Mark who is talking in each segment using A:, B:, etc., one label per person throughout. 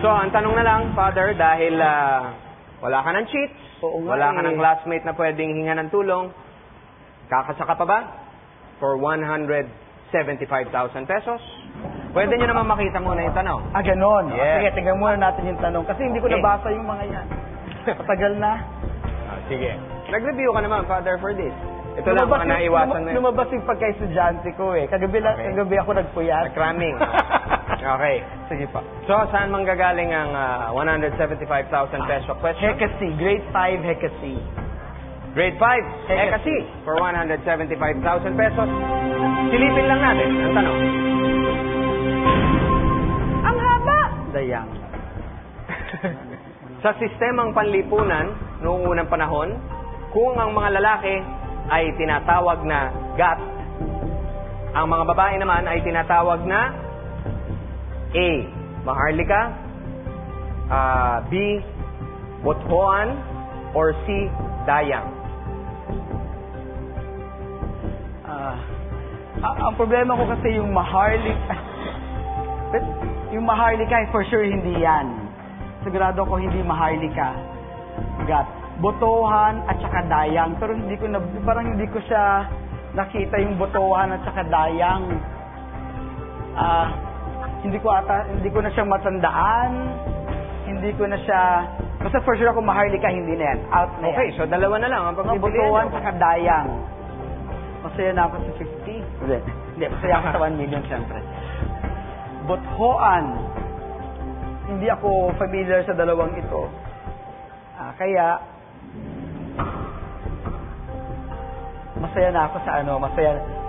A: So, ang tanong na lang, Father, dahil wala ka ng cheats, wala ka ng classmate na pwedeng hinga ng tulong, kakasaka pa ba for 175,000 pesos? Pwede nyo naman makita muna yung tanong.
B: Ganon.
A: Yes.
B: Sige, tingnan muna natin yung tanong. Kasi hindi ko nabasa yung mga yan. Matagal na.
A: Sige. Nag-review ka naman, Father, for this. Ito lang mga naiwasan mo.
B: Lumabas yung pagka-estudyante ko eh. Kagabi ako nagpuyat.
A: Nag-cramming. Okay.
B: Sige pa.
A: So, saan manggagaling ang 175,000 peso question?
B: Hekasi. Grade 5 Hekasi.
A: Grade 5, Hekasi for 175,000 pesos. Silipin lang natin ang tanong.
B: Ang haba! Dayang.
A: Sa sistemang panlipunan noong unang panahon, kung ang mga lalaki ay tinatawag na gat, ang mga babae naman ay tinatawag na A. Maharlika, B. Bothoan, or C. Dayang.
B: Ang problema ko kasi yung Maharlika. Yung Maharlika, for sure hindi yan. Sigurado ko hindi Maharlika. Gat. Botohan at saka Dayang. Pero parang hindi ko siya nakita yung Botohan at saka Dayang. Hindi ko na siya matandaan. Hindi ko na siya... Basta for sure ako Maharlika, hindi na yan. Out na yan.
A: Okay, so dalawa na lang ang pagpipilian.
B: Botohan at saka Dayang. Masaya na ako sa 50. Hindi, masaya ako sa 1 million syempre. Bothoan. Hindi ako familiar sa dalawang ito. Kaya masaya na ako sa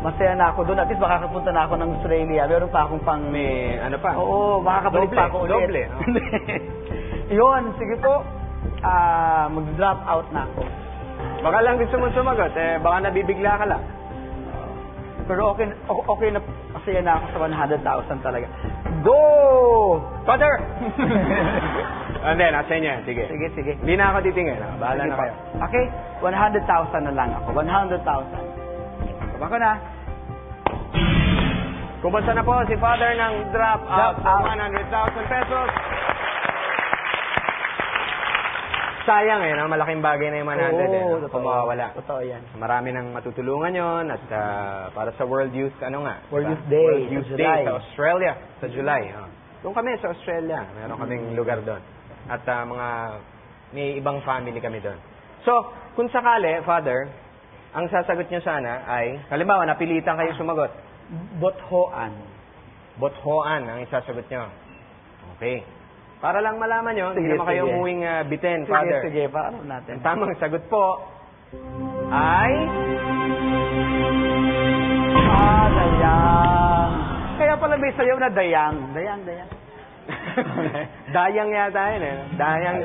B: masaya na ako doon. At least makakapunta na ako ng Australia. Meron pa akong pang...
A: May ano pa?
B: Oo, makakabalik pa ako ulit.
A: Doble.
B: Yun, sige po. Mag-drop out na ako.
A: Baka lang gusto mo sumagot. Baka nabibigla ka lang.
B: Pero okay na, masaya na ako sa 100,000 talaga. Go!
A: Father! Hindi, nasa inyo. Sige.
B: Sige.
A: Hindi na ako titingin. Bahala
B: Sige
A: na
B: pa.
A: kayo.
B: Okay? 100,000 na lang ako. 100,000. Baka na.
A: Kumusta na po si Father ng drop out sa 100,000 pesos? Sayang malaking bagay na yung 100 kung mawawala.
B: Totoo yan.
A: Marami nang matutulungan yon at para sa World Youth,
B: World Youth Day.
A: World Youth Day sa Australia, sa July. Doon kami sa Australia. Meron kaming lugar doon. At may ibang family kami doon. So, kung sakali, Father, ang sasagot niyo sana ay, halimbawa, napilitan kayo sumagot.
B: Bothoan.
A: Bothoan ang isasagot niyo. Okay. Para lang malaman nyo, hindi naman kayo umuwing bitin, Father.
B: Sige, paano natin?
A: Ang tamang sagot po ay...
B: Dayang. Kaya pala may sayaw na Dayang. Dayang.
A: Dayang yata yun Dayang.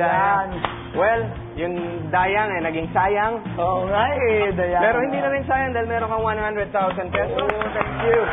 A: Well, yung Dayang naging sayang.
B: Oo nga Dayang.
A: Pero hindi na rin sayang dahil meron kang 100,000 pesos.
B: Oh, thank you.